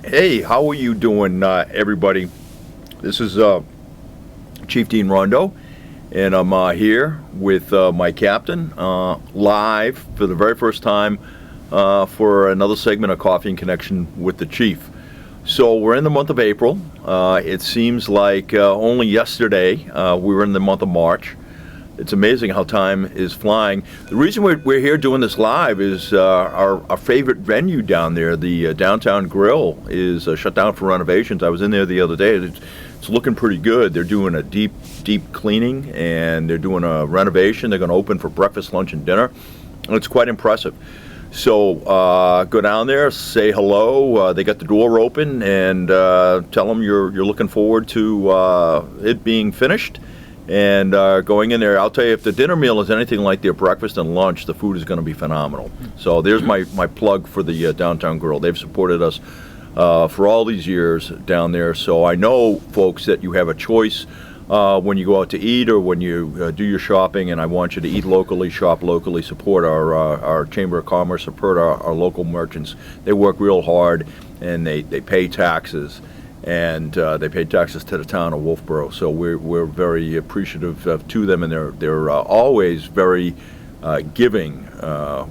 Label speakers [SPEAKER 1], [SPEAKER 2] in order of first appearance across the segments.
[SPEAKER 1] Hey, how are you doing, everybody? This is Chief Dean Rondo, and I'm here with my captain, live for the very first time for another segment of Coffee and Connection with the Chief. So we're in the month of April. It seems like only yesterday we were in the month of March. It's amazing how time is flying. The reason we're here doing this live is our favorite venue down there, the Downtown Grill, is shut down for renovations. I was in there the other day. It's looking pretty good. They're doing a deep cleaning, and they're doing a renovation. They're going to open for breakfast, lunch, and dinner. It's quite impressive. So go down there, say hello. They got the door open, and tell them you're looking forward to it being finished. And going in there, I'll tell you, if the dinner meal is anything like their breakfast and lunch, the food is going to be phenomenal. So there's my plug for the Downtown Grill. They've supported us for all these years down there. So I know, folks, that you have a choice when you go out to eat or when you do your shopping, and I want you to eat locally, shop locally, support our Chamber of Commerce, support our local merchants. They work real hard, and they pay taxes. And they pay taxes to the town of Wolfeboro, so we're very appreciative to them, and they're always very giving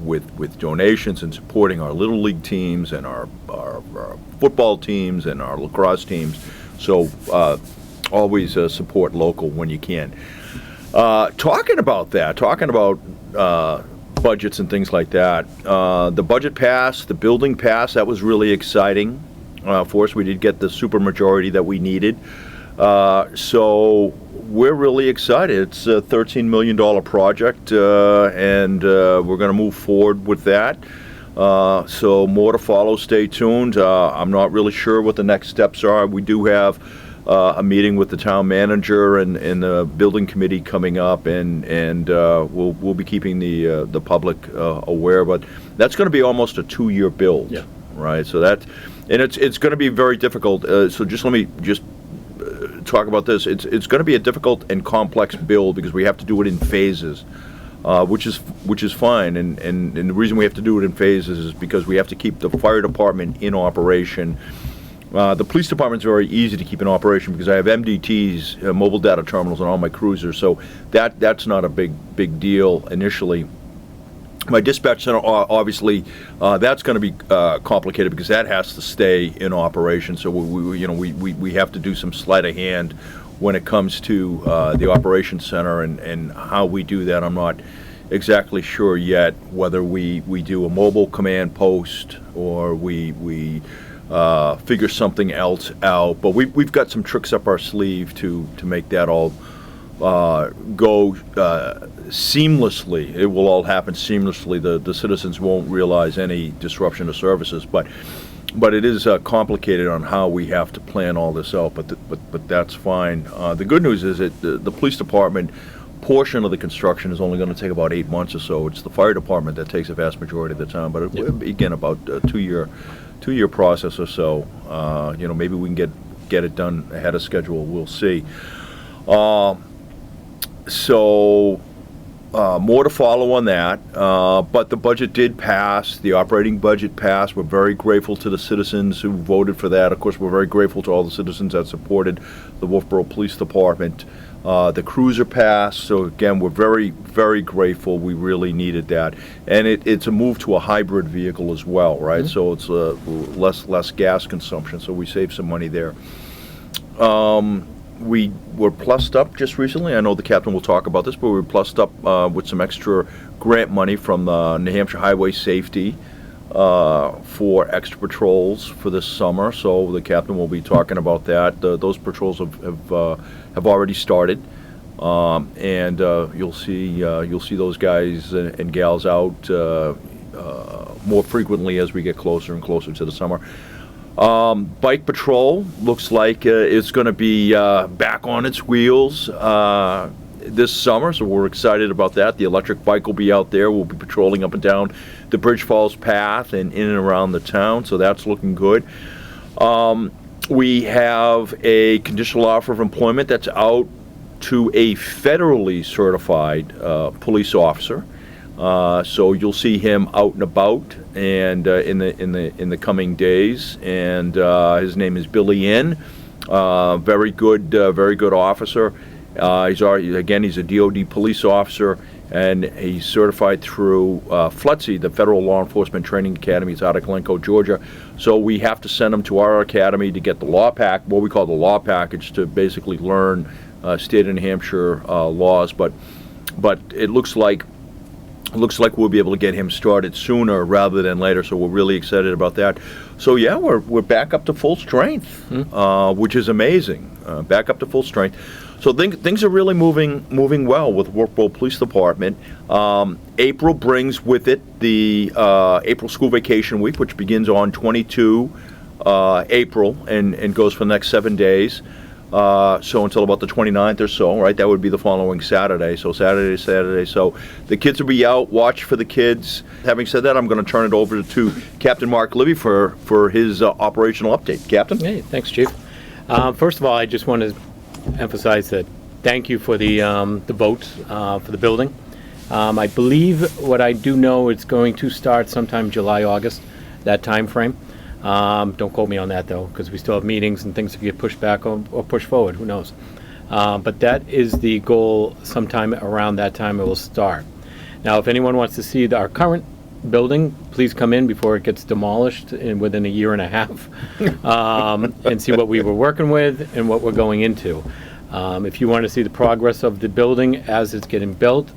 [SPEAKER 1] with donations and supporting our little league teams and our football teams and our lacrosse teams. So always support local when you can. Talking about budgets and things like that, the budget passed, the building passed. That was really exciting. For us, we did get the supermajority that we needed. So we're really excited. It's a $13 million project, and we're going to move forward with that. So more to follow. Stay tuned. I'm not really sure what the next steps are. We do have a meeting with the town manager and the building committee coming up, and we'll be keeping the public aware. But that's going to be almost a 2-year build.
[SPEAKER 2] Yeah.
[SPEAKER 1] Right. So it's going to be very difficult. So let me talk about this. It's going to be a difficult and complex build because we have to do it in phases, which is fine. And the reason we have to do it in phases is because we have to keep the fire department in operation. The police department's very easy to keep in operation because I have MDTs, mobile data terminals, on all my cruisers. So that's not a big deal initially. My dispatch center, obviously, that's going to be complicated because that has to stay in operation. So we have to do some sleight of hand when it comes to the operations center and how we do that. I'm not exactly sure yet whether we do a mobile command post or we figure something else out. But we've got some tricks up our sleeve to make that all go seamlessly. It will all happen seamlessly. The citizens won't realize any disruption to services, but it is complicated on how we have to plan all this out. But that's fine. The good news is that the police department portion of the construction is only going to take about 8 months or so. It's the fire department that takes a vast majority of the time. But again, about a two-year process or so. Maybe we can get it done ahead of schedule. We'll see. So more to follow on that, but the budget did pass. The operating budget passed. We're very grateful to the citizens who voted for that. Of course, we're very grateful to all the citizens that supported the Wolfeboro Police Department. The cruiser passed, so again, we're very, very grateful. We really needed that, and it's a move to a hybrid vehicle as well, right? Mm-hmm. So it's less gas consumption, so we save some money there. We were plussed up just recently. I know the captain will talk about this, but we were plussed up with some extra grant money from New Hampshire Highway Safety for extra patrols for this summer. So the captain will be talking about that. Those patrols have already started, and you'll see those guys and gals out more frequently as we get closer and closer to the summer. Bike patrol looks like it's going to be back on its wheels this summer, so we're excited about that. The electric bike will be out there. We'll be patrolling up and down the Bridge Falls path and in and around the town, so that's looking good. We have a conditional offer of employment that's out to a federally certified police officer. So you'll see him out and about, and in the coming days. And his name is Billy Inn. Very good officer. He's a DoD police officer, and he's certified through FLETC, the Federal Law Enforcement Training Academy. It's out of Glencoe, Georgia. So we have to send him to our academy to get the law pack, what we call the law package, to basically learn state of New Hampshire laws. But it looks like we'll be able to get him started sooner rather than later. So we're really excited about that. So yeah, we're back up to full strength, which is amazing. Back up to full strength. So things are really moving well with Wolfeboro Police Department. April brings with it the April School Vacation Week, which begins on 22 April and goes for the next 7 days. So until about the 29th or so, right? That would be the following Saturday. So Saturday. So the kids will be out. Watch for the kids. Having said that, I'm going to turn it over to Captain Mark Libby for his operational update. Captain?
[SPEAKER 2] Hey, thanks, Chief. First of all, I just want to emphasize that thank you for the vote for the building. I believe what I do know it's going to start sometime July, August, that time frame. Don't quote me on that, though, because we still have meetings and things that get pushed back or pushed forward. Who knows? But that is the goal. Sometime around that time it will start. Now, if anyone wants to see our current building, please come in before it gets demolished within a year and a half and see what we were working with and what we're going into. If you want to see the progress of the building as it's getting built,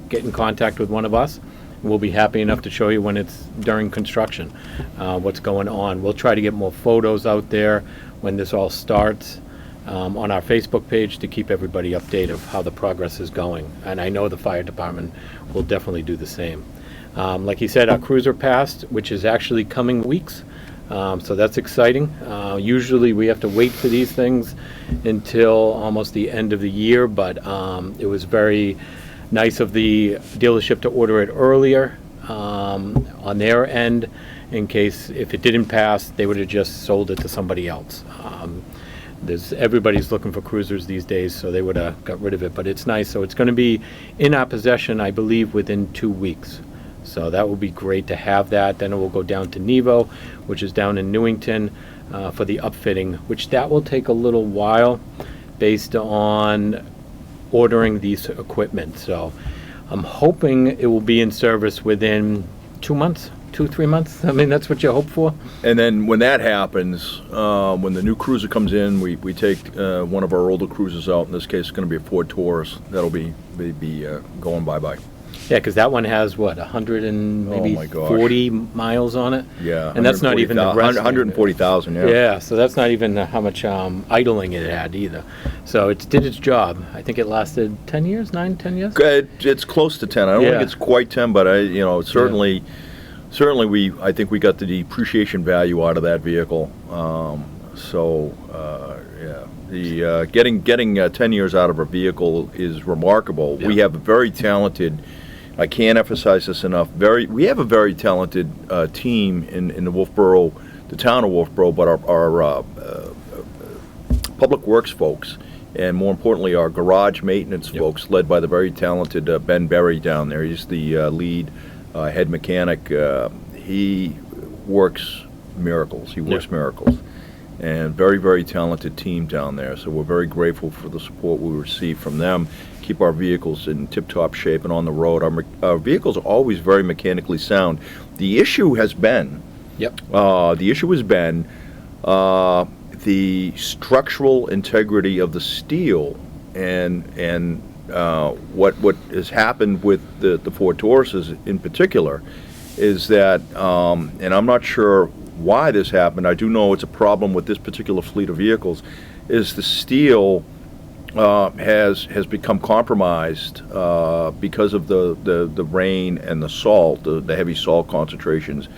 [SPEAKER 2] get in contact with one of us. We'll be happy enough to show you when it's during construction, what's going on. We'll try to get more photos out there when this all starts on our Facebook page to keep everybody updated of how the progress is going. And I know the fire department will definitely do the same. Like you said, our cruiser passed, which is actually coming weeks. So that's exciting. Usually we have to wait for these things until almost the end of the year, but it was very nice of the dealership to order it earlier on their end in case if it didn't pass, they would have just sold it to somebody else. Everybody's looking for cruisers these days, so they would have got rid of it, but it's nice. So it's going to be in our possession, I believe, within 2 weeks. So that will be great to have that. Then it will go down to Nevo, which is down in Newington, for the upfitting, which that will take a little while based on ordering these equipment. So I'm hoping it will be in service within 2 months, 2-3 months. I mean, that's what you hope for.
[SPEAKER 1] And then when that happens, when the new cruiser comes in, we take one of our older cruisers out. In this case, it's going to be a Ford Taurus. That'll be going bye-bye.
[SPEAKER 2] Yeah, because that one has, what, 100 and maybe 40 miles on it?
[SPEAKER 1] Yeah.
[SPEAKER 2] And that's not even the rest.
[SPEAKER 1] 140,000, yeah.
[SPEAKER 2] Yeah, so that's not even how much idling it had either. So it did its job. I think it lasted 10 years, 10 years?
[SPEAKER 1] It's close to 10. I don't think it's quite 10, but certainly I think we got the depreciation value out of that vehicle. The getting 10 years out of a vehicle is remarkable. Yeah. We have a very talented, I can't emphasize this enough, we have a very talented team in the town of Wolfeboro, but our public works folks, and more importantly our garage maintenance folks, led by the very talented Ben Berry down there. He's the lead head mechanic. He works miracles. And very, very talented team down there. So we're very grateful for the support we receive from them. Keep our vehicles in tip-top shape and on the road. Our vehicles are always very mechanically sound. The issue has been, the structural integrity of the steel, and what has happened with the Ford Tauruses in particular is that, and I'm not sure why this happened. I do know it's a problem with this particular fleet of vehicles, is the steel has become compromised because of the rain and the salt, the heavy salt concentrations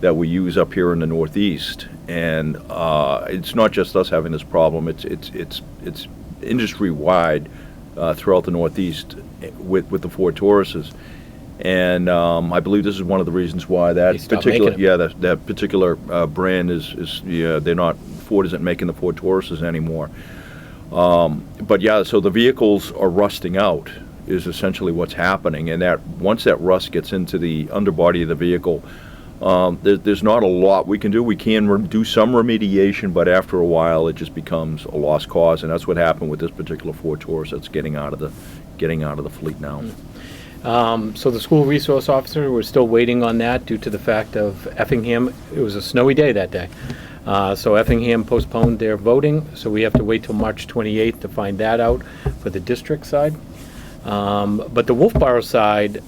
[SPEAKER 1] that we use up here in the Northeast. And it's not just us having this problem. It's industry wide throughout the Northeast with the Ford Tauruses. And I believe this is one of the reasons why that particular brand is they're not, Ford isn't making the Ford Tauruses anymore. So the vehicles are rusting out, is essentially what's happening. And that once that rust gets into the underbody of the vehicle, there's not a lot we can do. We can do some remediation, but after a while, it just becomes a lost cause, and that's what happened with this particular Ford Taurus that's getting out of the fleet now.
[SPEAKER 2] So the school resource officer, we're still waiting on that due to the fact of Effingham. It was a snowy day that day. So Effingham postponed their voting, so we have to wait till March 28th to find that out for the district side. But the Wolfeboro side,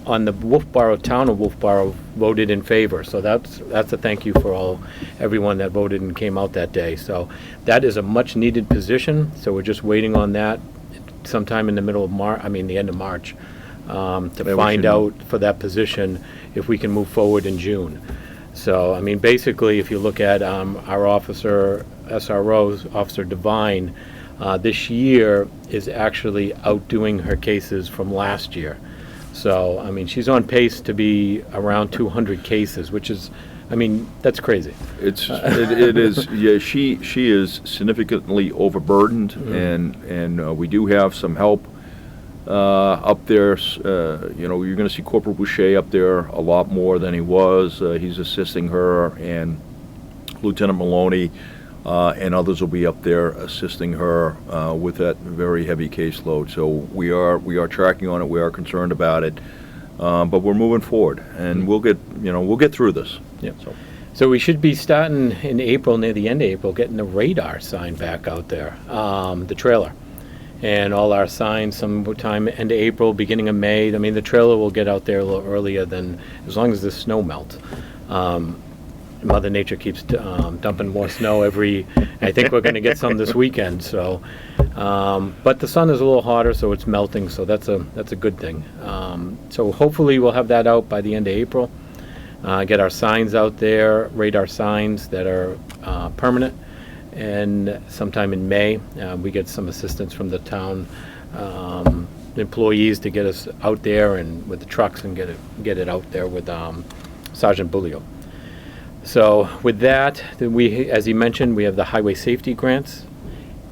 [SPEAKER 2] on the town of Wolfeboro voted in favor. So that's a thank you for everyone that voted and came out that day. So that is a much needed position. So we're just waiting on that sometime in the middle of March, the end of March, to find out for that position if we can move forward in June. So, basically, if you look at our officer, SRO, Officer Devine, this year is actually outdoing her cases from last year. So, she's on pace to be around 200 cases, which is, that's crazy.
[SPEAKER 1] It is. Yeah, she is significantly overburdened, and we do have some help up there. You're going to see Corporal Boucher up there a lot more than he was. He's assisting her, and Lieutenant Maloney and others will be up there assisting her with that very heavy caseload. So we are tracking on it. We are concerned about it, but we're moving forward, and we'll get through this.
[SPEAKER 2] Yeah. So we should be starting in April, near the end of April, getting the radar sign back out there, the trailer. And all our signs sometime end of April, beginning of May. The trailer will get out there a little earlier than, as long as the snow melts. Mother Nature keeps dumping more snow I think we're going to get some this weekend. So, but the sun is a little hotter, so it's melting. So that's a good thing. So hopefully we'll have that out by the end of April. Get our signs out there, radar signs that are permanent. And sometime in May, we get some assistance from the town employees to get us out there and with the trucks and get it out there with Sergeant Bullio. So with that, as he mentioned, we have the highway safety grants.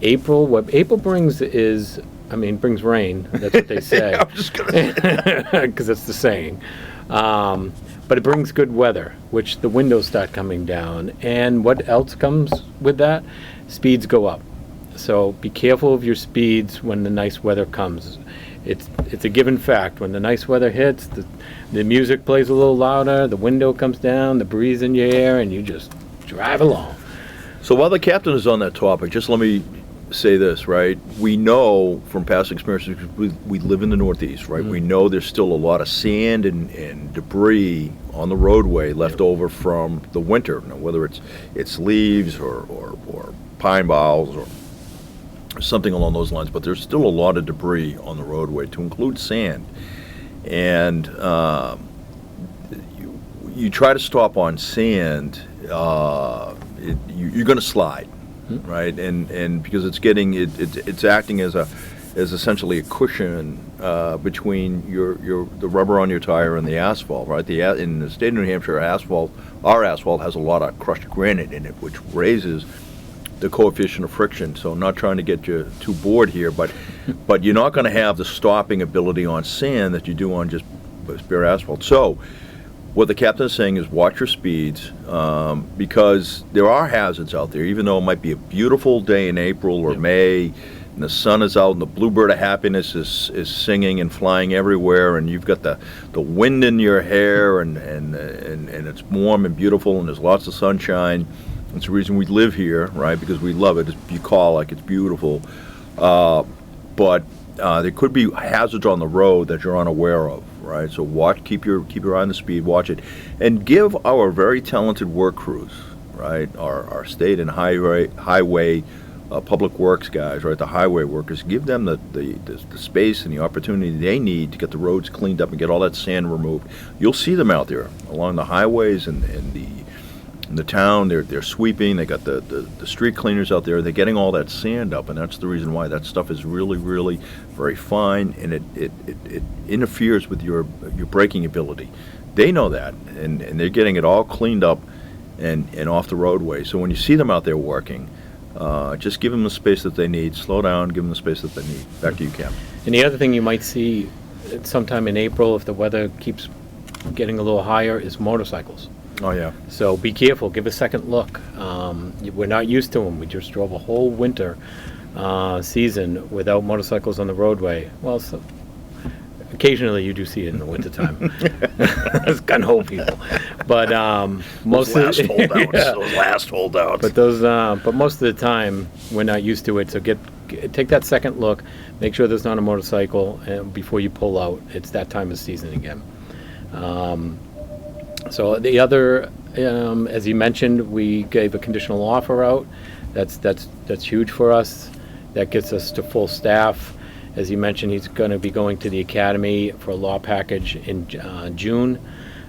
[SPEAKER 2] What April brings brings rain. That's what they say.
[SPEAKER 1] I'm just gonna say that.
[SPEAKER 2] Because it's the saying. But it brings good weather, which the windows start coming down. And what else comes with that? Speeds go up. So be careful of your speeds when the nice weather comes. It's a given fact. When the nice weather hits, the music plays a little louder, the window comes down, the breeze in your hair, and you just drive along.
[SPEAKER 1] So while the captain is on that topic, just let me say this, right? We know from past experiences, we live in the Northeast, right? We know there's still a lot of sand and debris on the roadway left over from the winter, whether it's leaves or pine boughs or something along those lines, but there's still a lot of debris on the roadway, to include sand. And you try to stop on sand, you're going to slide. Right, and because it's acting as essentially a cushion between the rubber on your tire and the asphalt. Right, in the state of New Hampshire, our asphalt has a lot of crushed granite in it, which raises the coefficient of friction. So I'm not trying to get you too bored here, but you're not going to have the stopping ability on sand that you do on just bare asphalt. So what the captain is saying is watch your speeds, because there are hazards out there. Even though it might be a beautiful day in April or May, and the sun is out and the bluebird of happiness is singing and flying everywhere, and you've got the wind in your hair, and it's warm and beautiful, and there's lots of sunshine. That's the reason we live here, right? Because we love it. It's bucolic. It's beautiful. But there could be hazards on the road that you're unaware of. Right, so keep your eye on the speed, watch it, and give our very talented work crews, right, our state and highway public works guys, right, the highway workers, give them the space and the opportunity they need to get the roads cleaned up and get all that sand removed. You'll see them out there along the highways and in the town. They're sweeping. They got the street cleaners out there. They're getting all that sand up, and that's the reason why that stuff is really, really very fine, and it interferes with your braking ability. They know that, and they're getting it all cleaned up and off the roadway. So when you see them out there working, Just give them the space that they need. Slow down, give them the space that they need. Back to you, Cam.
[SPEAKER 2] And the other thing you might see sometime in April, if the weather keeps getting a little higher, is motorcycles.
[SPEAKER 1] Oh, yeah.
[SPEAKER 2] So be careful, give a second look. We're not used to them. We just drove a whole winter season without motorcycles on the roadway. Well, occasionally you do see it in the wintertime. It's gun-ho people. But most
[SPEAKER 1] Those last
[SPEAKER 2] of
[SPEAKER 1] holdouts.
[SPEAKER 2] Yeah.
[SPEAKER 1] Those last holdouts.
[SPEAKER 2] But most of the time we're not used to it. So take that second look. Make sure there's not a motorcycle before you pull out. It's that time of season again. So the other, as you mentioned, we gave a conditional offer out. That's huge for us. That gets us to full staff. As you mentioned, he's going to be going to the academy for a law package in June.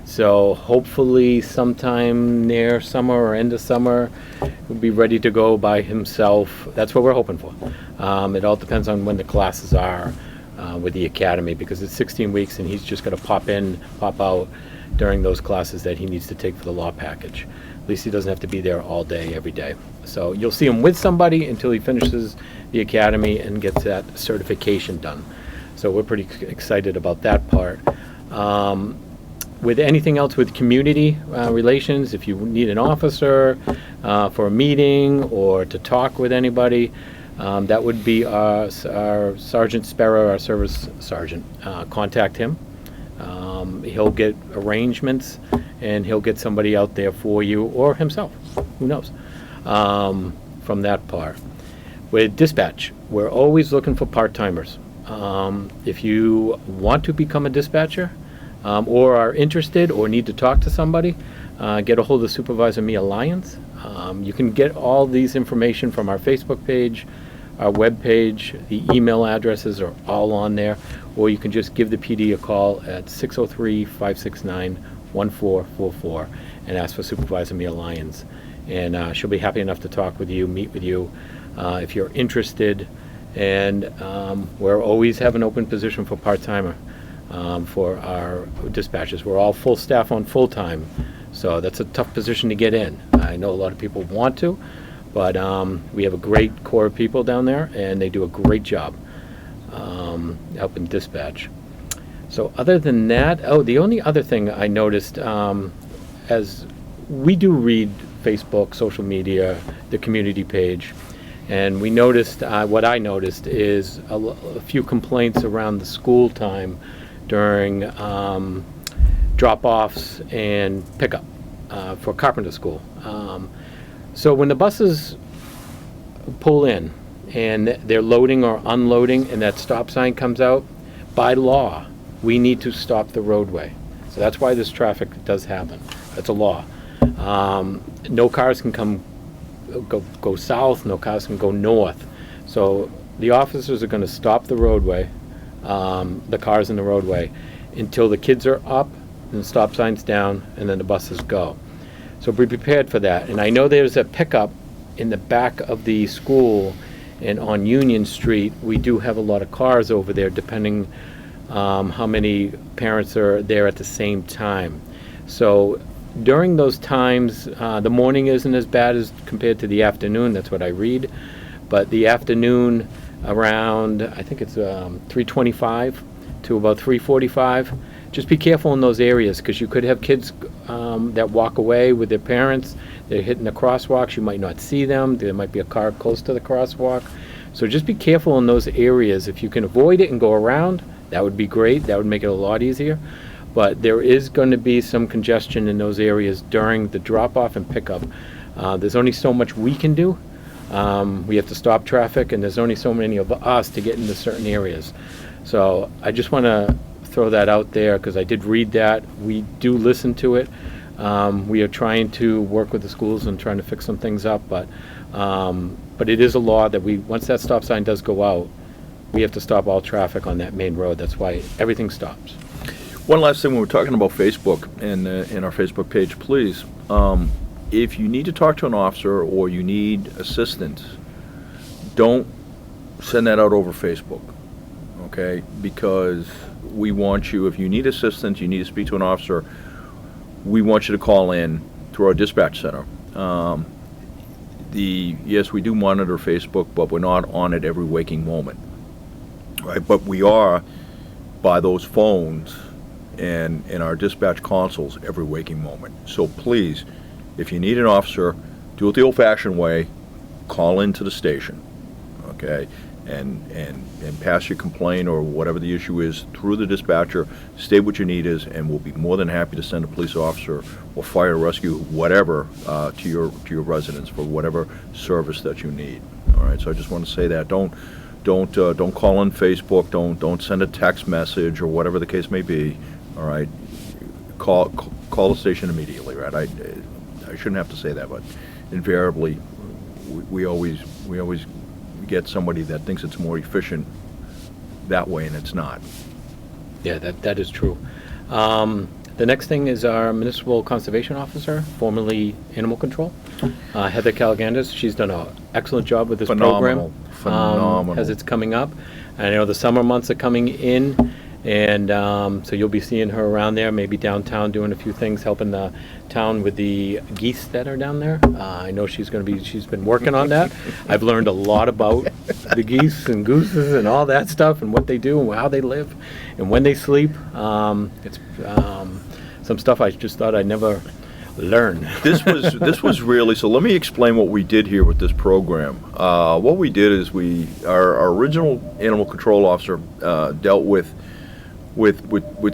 [SPEAKER 2] So hopefully sometime near summer or end of summer, he'll be ready to go by himself. That's what we're hoping for. It all depends on when the classes are with the academy, because it's 16 weeks and he's just going to pop in, pop out during those classes that he needs to take for the law package. At least he doesn't have to be there all day, every day. So you'll see him with somebody until he finishes the academy and gets that certification done. So we're pretty excited about that part. With anything else with community relations, if you need an officer for a meeting or to talk with anybody, that would be our Sergeant Sparrow, our service sergeant. Contact him. He'll get arrangements and he'll get somebody out there for you, or himself, who knows, from that part. With dispatch, we're always looking for part-timers. If you want to become a dispatcher or are interested or need to talk to somebody, get a hold of Supervisor Mia Lyons. You can get all these information from our Facebook page, our web page. The email addresses are all on there, or you can just give the PD a call at 603-569-1444 and ask for Supervisor Mia Lyons. And she'll be happy enough to talk with you, meet with you if you're interested. And we're always have an open position for part-timer for our dispatchers. We're all full staff on full-time, so that's a tough position to get in. I know a lot of people want to, but we have a great core of people down there, and they do a great job helping dispatch. So other than that, the only other thing I noticed, as we do read Facebook, social media, the community page, and we noticed, what I noticed is a few complaints around the school time during drop-offs and pickup for Carpenter School. So when the buses pull in and they're loading or unloading and that stop sign comes out, by law, we need to stop the roadway. So that's why this traffic does happen. That's a law. No cars can go south, no cars can go north. So the officers are going to stop the roadway, the cars in the roadway, until the kids are up and the stop sign's down, and then the buses go. So be prepared for that. And I know there's a pickup in the back of the school, and on Union Street, we do have a lot of cars over there, depending how many parents are there at the same time. So during those times, the morning isn't as bad as compared to the afternoon. That's what I read. But the afternoon around, I think it's 3:25 to about 3:45, just be careful in those areas, because you could have kids that walk away with their parents. They're hitting the crosswalks. You might not see them. There might be a car close to the crosswalk. So just be careful in those areas. If you can avoid it and go around, that would be great. That would make it a lot easier. But there is going to be some congestion in those areas during the drop-off and pickup. There's only so much we can do. We have to stop traffic, and there's only so many of us to get into certain areas. So I just want to throw that out there, because I did read that. We do listen to it. We are trying to work with the schools and trying to fix some things up, but it is a law that once that stop sign does go out, we have to stop all traffic on that main road. That's why everything stops.
[SPEAKER 1] One last thing, when we're talking about Facebook and in our Facebook page, please, if you need to talk to an officer or you need assistance, don't send that out over Facebook, okay? Because we want you, if you need assistance, you need to speak to an officer, we want you to call in through our dispatch center. yes, we do monitor Facebook, but we're not on it every waking moment, right? But we are by those phones and in our dispatch consoles every waking moment. So please, if you need an officer, do it the old-fashioned way. Call into the station, okay, and pass your complaint or whatever the issue is through the dispatcher. State what your need is, and we'll be more than happy to send a police officer or fire rescue, whatever, to your residence for whatever service that you need. All right. So I just want to say that don't call on Facebook. Don't send a text message or whatever the case may be. All right. Call the station immediately. Right. I shouldn't have to say that, but invariably we always get somebody that thinks it's more efficient that way, and it's not.
[SPEAKER 2] Yeah, that is true. The next thing is our municipal conservation officer, formerly animal control, Heather Calagandas. She's done an excellent job with this program.
[SPEAKER 1] Phenomenal.
[SPEAKER 2] As it's coming up. I know the summer months are coming in, and so you'll be seeing her around there, maybe downtown doing a few things, helping the town with the geese that are down there. I know she's been working on that. I've learned a lot about the geese and gooses and all that stuff and what they do and how they live and when they sleep. It's some stuff I just thought I'd never learn.
[SPEAKER 1] This was really, so let me explain what we did here with this program. What we did is our original animal control officer dealt with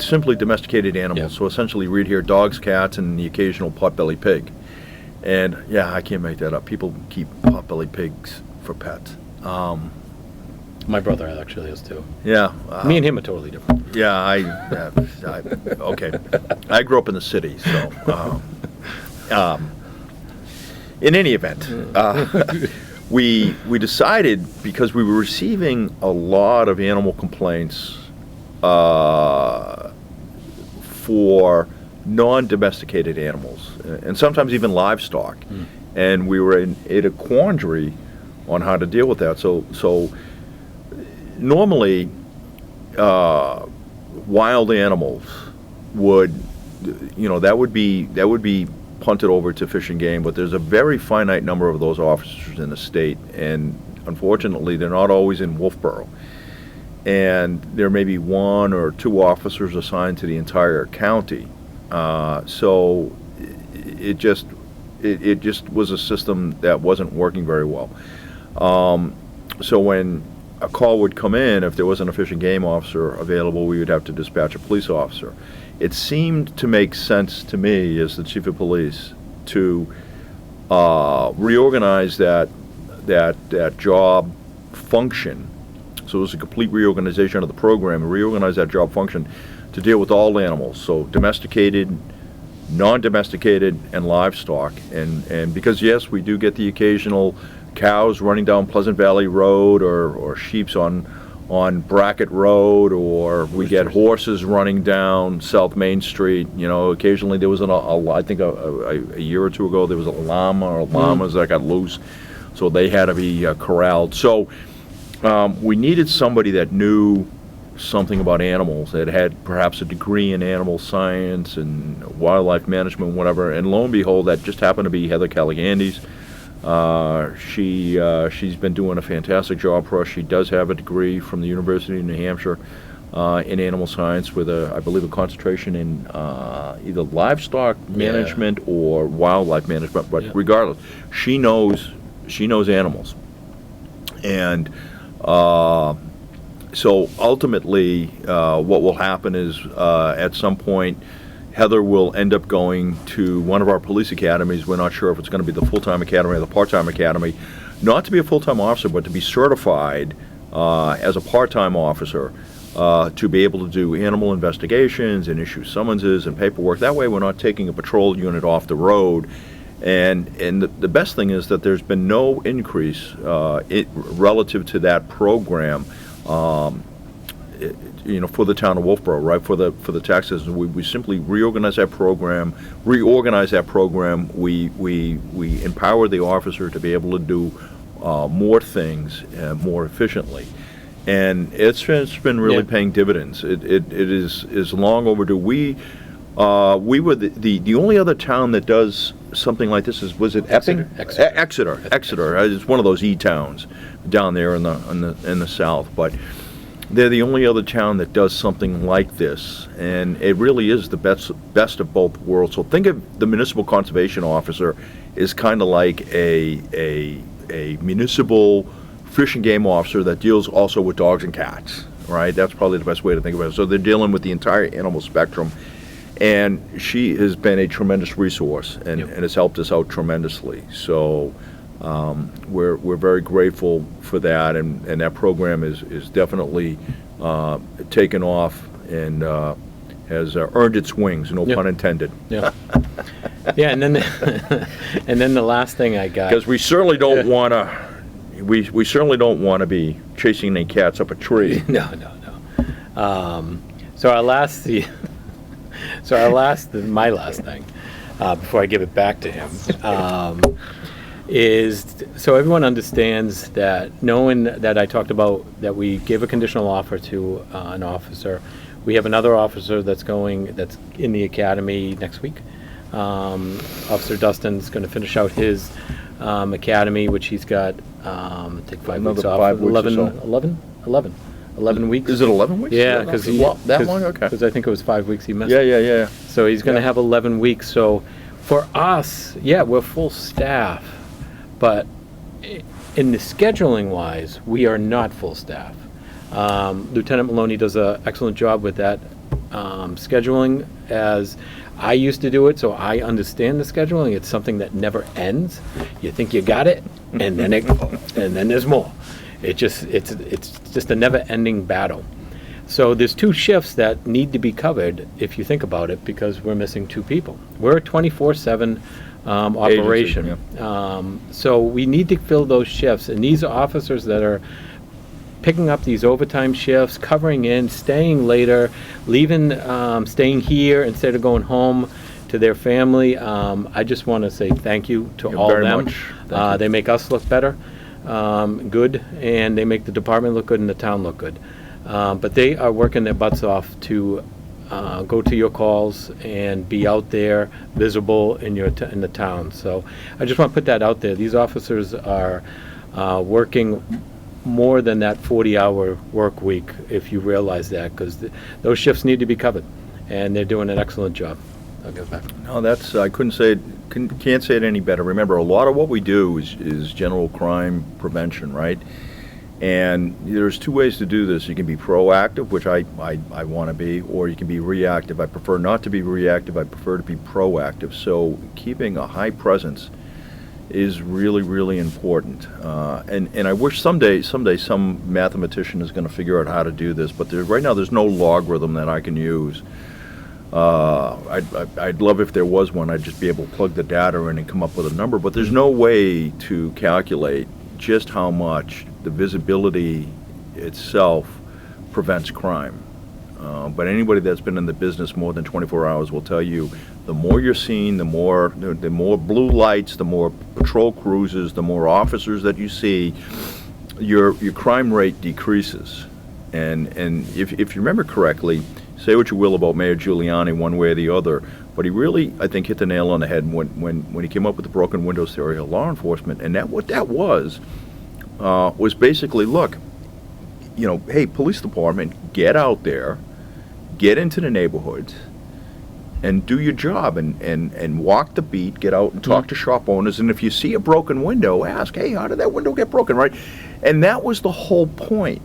[SPEAKER 1] simply domesticated animals.
[SPEAKER 2] Yeah.
[SPEAKER 1] So essentially read here dogs, cats, and the occasional potbelly pig. And yeah, I can't make that up. People keep potbelly pigs for pets.
[SPEAKER 2] My brother actually is too.
[SPEAKER 1] Yeah.
[SPEAKER 2] Me and him are totally different.
[SPEAKER 1] Yeah, I okay. I grew up in the city, so in any event, we decided, because we were receiving a lot of animal complaints for non-domesticated animals, and sometimes even livestock, and we were in a quandary on how to deal with that. So normally, wild animals would, that would be punted over to Fish and Game, but there's a very finite number of those officers in the state, and unfortunately, they're not always in Wolfeboro. And there may be one or two officers assigned to the entire county. So it just was a system that wasn't working very well. So when a call would come in, if there wasn't a Fish and Game officer available, we would have to dispatch a police officer. It seemed to make sense to me, as the chief of police, to reorganize that job function. So it was a complete reorganization of the program, and reorganize that job function to deal with all animals, so domesticated, non-domesticated, and livestock. And because, yes, we do get the occasional cows running down Pleasant Valley Road, or sheeps on Brackett Road, or we get horses running down South Main Street. Occasionally there was I think a year or two ago there was a llama or llamas that got loose, so they had to be corralled. So we needed somebody that knew something about animals, that had perhaps a degree in animal science and wildlife management, whatever. And lo and behold, that just happened to be Heather Calagandas. She's been doing a fantastic job for us. She does have a degree from the University of New Hampshire in animal science, with I believe a concentration in either livestock management or wildlife management. But regardless, she knows animals. And so ultimately, what will happen is at some point, Heather will end up going to one of our police academies. We're not sure if it's going to be the full-time academy or the part-time academy, not to be a full-time officer, but to be certified as a part-time officer, to be able to do animal investigations and issue summonses and paperwork. That way we're not taking a patrol unit off the road. And the best thing is that there's been no increase relative to that program, for the town of Wolfeboro, right? For the taxes, we simply reorganize that program. We empower the officer to be able to do more things more efficiently, and it's been really paying dividends. It is long overdue. We were the only other town that does something like this was it Epping? Exeter. It's one of those E-towns down there in the south, but they're the only other town that does something like this, and it really is the best of both worlds. So think of the municipal conservation officer is kind of like a municipal fish and game officer that deals also with dogs and cats, right? That's probably the best way to think about it. So they're dealing with the entire animal spectrum, and she has been a tremendous resource and has helped us out tremendously. So we're very grateful for that, and that program is definitely taken off and has earned its wings, no pun intended.
[SPEAKER 2] Yeah. Yeah, and then and then the last thing I got,
[SPEAKER 1] because we certainly don't want to. We certainly don't want to be chasing any cats up a tree.
[SPEAKER 2] No. So my last thing, before I give it back to him, is so everyone understands that, knowing that I talked about that we gave a conditional offer to an officer. We have another officer that's in the academy next week. Officer Dustin's going to finish out his academy, which he's got take 5 weeks off.
[SPEAKER 1] 5 weeks or so.
[SPEAKER 2] 11 weeks.
[SPEAKER 1] Is it 11 weeks?
[SPEAKER 2] Yeah, because
[SPEAKER 1] that long. Okay.
[SPEAKER 2] Because I think it was 5 weeks he missed.
[SPEAKER 1] Yeah.
[SPEAKER 2] So he's going to have 11 weeks. So for us, we're full staff, but in the scheduling wise, we are not full staff. Lieutenant Maloney does an excellent job with that scheduling, as I used to do it, so I understand the scheduling. It's something that never ends. You think you got it, and then there's more. It's just a never-ending battle. So there's 2 shifts that need to be covered, if you think about it, because we're missing 2 people. We're a 24/7 operation.
[SPEAKER 1] Agency,
[SPEAKER 2] so we need to fill those shifts, and these are officers that are picking up these overtime shifts, covering in, staying later, leaving, staying here instead of going home to their family. I just want to say thank you to all of them. They make us look better, good, and they make the department look good and the town look good. But they are working their butts off to go to your calls and be out there, visible in the town. So I just want to put that out there. These officers are working more than that 40-hour work week, if you realize that, because those shifts need to be covered, and they're doing an excellent job. I'll give it back.
[SPEAKER 1] No, that's I can't say it any better. Remember, a lot of what we do is general crime prevention, right? And there's 2 ways to do this. You can be proactive, which I want to be, or you can be reactive. I prefer not to be reactive. I prefer to be proactive. So keeping a high presence is really, really important. And I wish someday some mathematician is going to figure out how to do this, but right now there's no logarithm that I can use. I'd love if there was one. I'd just be able to plug the data in and come up with a number, but there's no way to calculate just how much the visibility itself prevents crime. But anybody that's been in the business more than 24 hours will tell you, the more you're seeing, the more blue lights, the more patrol cruises, the more officers that you see, your crime rate decreases. And if you remember correctly, say what you will about Mayor Giuliani one way or the other, but he really, I think, hit the nail on the head when he came up with the broken windows theory of law enforcement. And what that was basically, look, hey, police department, get out there, get into the neighborhoods, and do your job, and walk the beat, get out and talk to shop owners, and if you see a broken window, ask, hey, how did that window get broken, right? And that was the whole point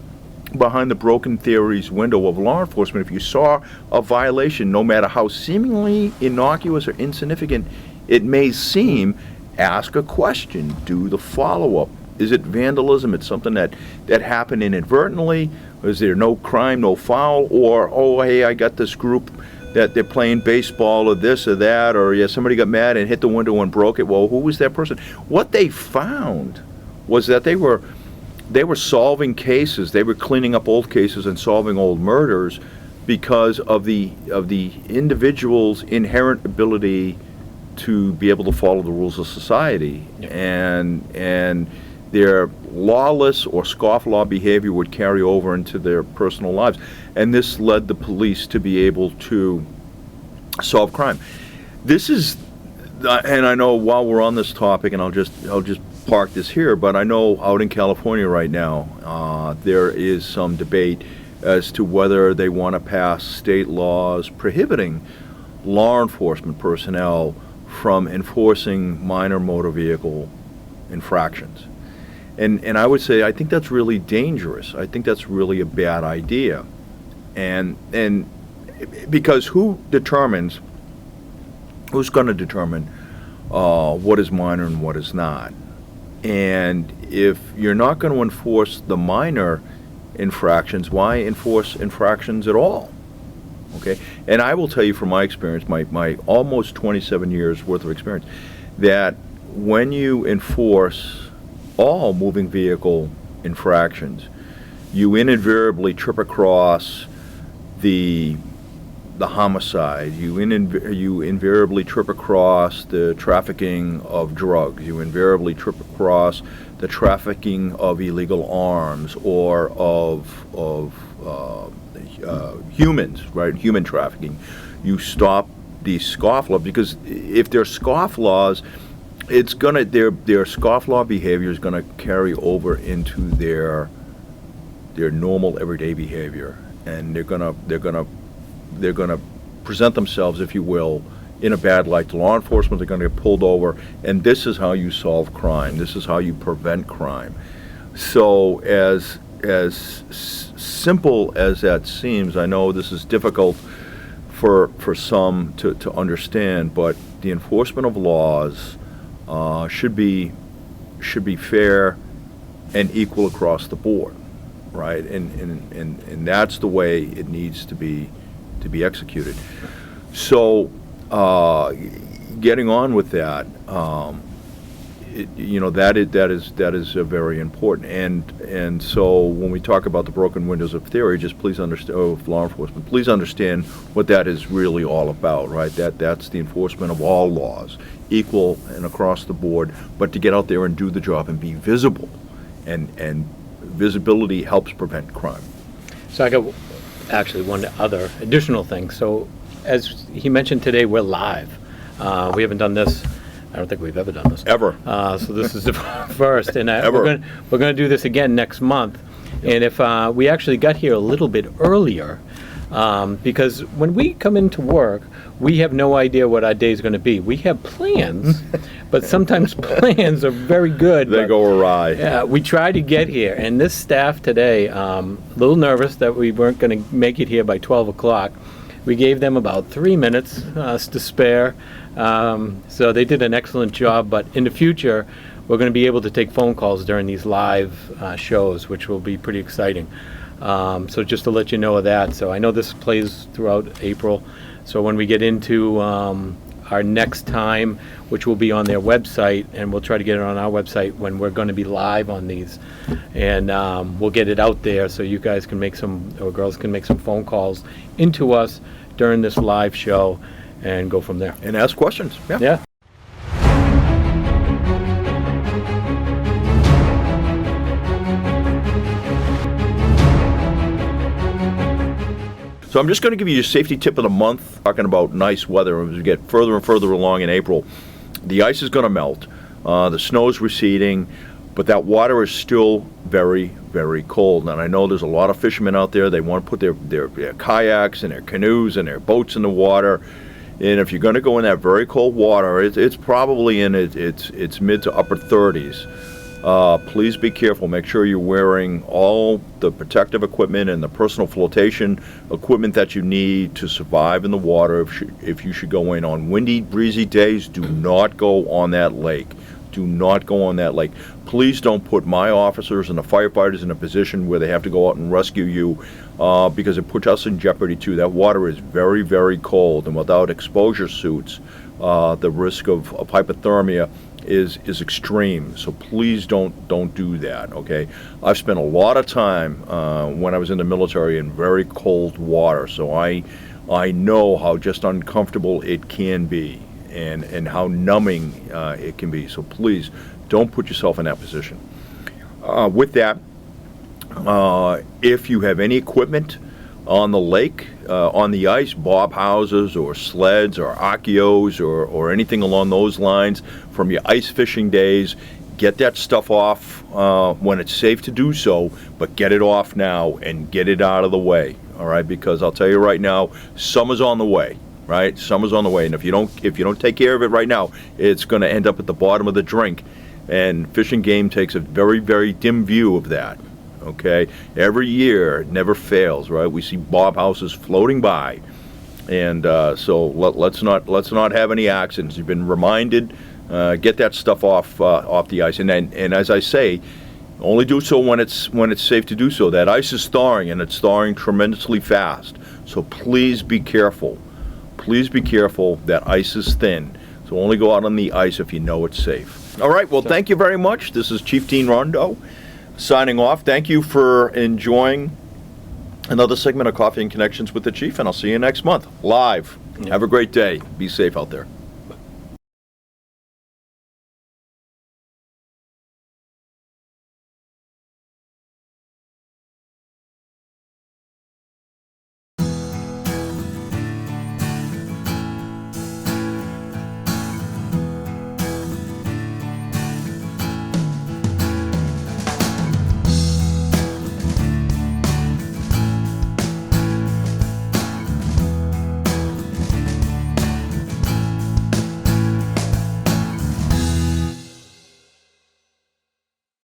[SPEAKER 1] behind the broken theory's window of law enforcement. If you saw a violation, no matter how seemingly innocuous or insignificant it may seem, ask a question, do the follow-up. Is it vandalism? It's something that happened inadvertently? Is there no crime, no foul? Or, oh, hey, I got this group that they're playing baseball or this or that, or yeah, somebody got mad and hit the window and broke it. Well, who was that person? What they found was that they were solving cases. They were cleaning up old cases and solving old murders because of the individual's inherent ability to be able to follow the rules of society. Yep. And their lawless or scofflaw behavior would carry over into their personal lives. And this led the police to be able to solve crime. This is, and I know while we're on this topic, and I'll just park this here, but I know out in California right now, there is some debate as to whether they want to pass state laws prohibiting law enforcement personnel from enforcing minor motor vehicle infractions. And I would say I think that's really dangerous. I think that's really a bad idea. And because who's going to determine what is minor and what is not? And if you're not going to enforce the minor infractions, why enforce infractions at all? Okay, and I will tell you from my experience, my almost 27 years worth of experience, that when you enforce all moving vehicle infractions, you invariably trip across the homicide. You invariably trip across the trafficking of drugs. You invariably trip across the trafficking of illegal arms or of humans, right? Human trafficking. You stop these scofflaws, because if they're scofflaws, it's gonna their scofflaw behavior is gonna carry over into their normal everyday behavior, and they're gonna present themselves, if you will, in a bad light to law enforcement. They're going to get pulled over, and this is how you solve crime. This is how you prevent crime. So as simple as that seems, I know this is difficult for some to understand, but the enforcement of laws should be fair and equal across the board, right? And that's the way it needs to be executed. So getting on with that, that is very important. And so when we talk about the broken windows of theory, just please understand, of law enforcement, please understand what that is really all about, right? That's the enforcement of all laws, equal and across the board, but to get out there and do the job and be visible, and visibility helps prevent crime.
[SPEAKER 2] So I got actually one other additional thing. So as he mentioned today, we're live. We haven't done this. I don't think we've ever done this.
[SPEAKER 1] Ever.
[SPEAKER 2] So this is the first. And
[SPEAKER 1] Ever.
[SPEAKER 2] we're going to do this again next month. And if we actually got here a little bit earlier, because when we come into work, we have no idea what our day is going to be. We have plans, but sometimes plans are very good.
[SPEAKER 1] They go awry.
[SPEAKER 2] Yeah, we try to get here. And this staff today, a little nervous that we weren't going to make it here by 12 o'clock. We gave them about 3 minutes to spare. So they did an excellent job. But in the future, we're going to be able to take phone calls during these live shows, which will be pretty exciting. So just to let you know of that. So I know this plays throughout April. So when we get into our next time, which will be on their website, and we'll try to get it on our website when we're going to be live on these. And we'll get it out there so you guys can make some, or girls can make some phone calls into us during this live show and go from there.
[SPEAKER 1] And ask questions.
[SPEAKER 2] Yeah.
[SPEAKER 1] So I'm just going to give you a safety tip of the month, talking about nice weather. As we get further and further along in April, the ice is going to melt, the snow is receding, but that water is still very, very cold. And I know there's a lot of fishermen out there. They want to put their kayaks and their canoes and their boats in the water. And if you're going to go in that very cold water, it's probably in its mid to upper 30s. Please be careful. Make sure you're wearing all the protective equipment and the personal flotation equipment that you need to survive in the water. If you should go in on windy, breezy days, do not go on that lake. Do not go on that lake. Please don't put my officers and the firefighters in a position where they have to go out and rescue you, because it puts us in jeopardy too. That water is very, very cold, and without exposure suits, the risk of hypothermia is extreme. So please don't do that. Okay, I've spent a lot of time when I was in the military in very cold water, so I know how just uncomfortable it can be, and how numbing it can be. So please don't put yourself in that position. With that, if you have any equipment on the lake, on the ice, bob houses or sleds or akios or anything along those lines from your ice fishing days. Get that stuff off when it's safe to do so, but get it off now and get it out of the way, all right? Because I'll tell you right now, summer's on the way, right? Summer's on the way, and if you don't take care of it right now, it's going to end up at the bottom of the drink. And Fish and Game takes a very, very dim view of that. Okay, every year it never fails, right? We see bob houses floating by, and so let's not have any accidents. You've been reminded. Get that stuff off the ice, and as I say, only do so when it's safe to do so. That ice is thawing, and it's thawing tremendously fast. So please be careful. Please be careful. That ice is thin. So only go out on the ice if you know it's safe. All right. Well, thank you very much. This is Chief Dean Rondo signing off. Thank you for enjoying another segment of Coffee and Connections with the Chief, and I'll see you next month live. Have a great day. Be safe out there.